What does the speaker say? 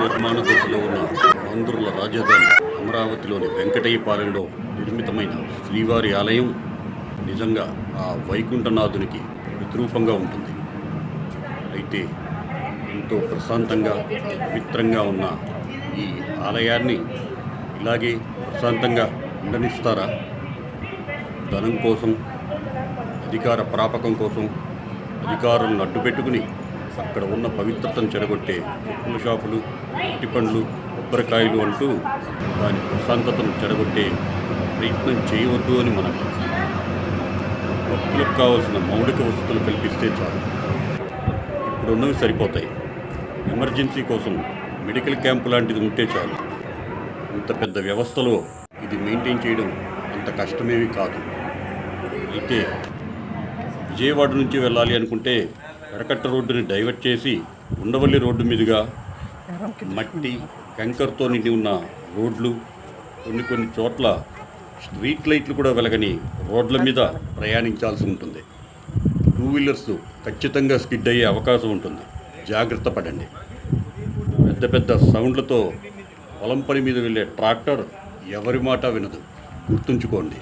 నిర్మాణ దశలో ఉన్న ఆంధ్రుల రాజధాని అమరావతిలోని వెంకటయ్యపాలెంలో నిర్మితమైన శ్రీవారి ఆలయం నిజంగా ఆ వైకుంఠనాథునికి ప్రతిరూపంగా ఉంటుంది. అయితే ఎంతో ప్రశాంతంగా పవిత్రంగా ఉన్న ఈ ఆలయాన్ని ఇలాగే ప్రశాంతంగా ఉండనిస్తారా? ధనం కోసం, అధికార ప్రాపకం కోసం అధికారులను అడ్డుపెట్టుకుని అక్కడ ఉన్న పవిత్రతను చెడగొట్టే చెప్పుల షాపులు, అరటి పండ్లు, కొబ్బరికాయలు అంటూ దాని ప్రశాంతతను చెడగొట్టే ప్రయత్నం చేయవద్దు అని మనకు భక్తులకు కావాల్సిన మౌలిక వసతులు కల్పిస్తే చాలు. ఇప్పుడున్నవి సరిపోతాయి. ఎమర్జెన్సీ కోసం మెడికల్ క్యాంపు లాంటిది ఉంటే చాలు. ఇంత పెద్ద వ్యవస్థలో ఇది మెయింటైన్ చేయడం అంత కష్టమేమీ కాదు. అయితే విజయవాడ నుంచి వెళ్ళాలి అనుకుంటే ఎరకట్ట రోడ్డుని డైవర్ట్ చేసి ఉండవల్లి రోడ్డు మీదుగా మట్టి కంకర్తో నిండి ఉన్న రోడ్లు, కొన్ని చోట్ల స్ట్రీట్ లైట్లు కూడా వెలగని రోడ్ల మీద ప్రయాణించాల్సి ఉంటుంది. టూ వీలర్స్ ఖచ్చితంగా స్కిడ్ అయ్యే అవకాశం ఉంటుంది. జాగ్రత్త పడండి. పెద్ద సౌండ్లతో పొలం పని మీద వెళ్ళే ట్రాక్టర్ ఎవరి మాట వినదు, గుర్తుంచుకోండి.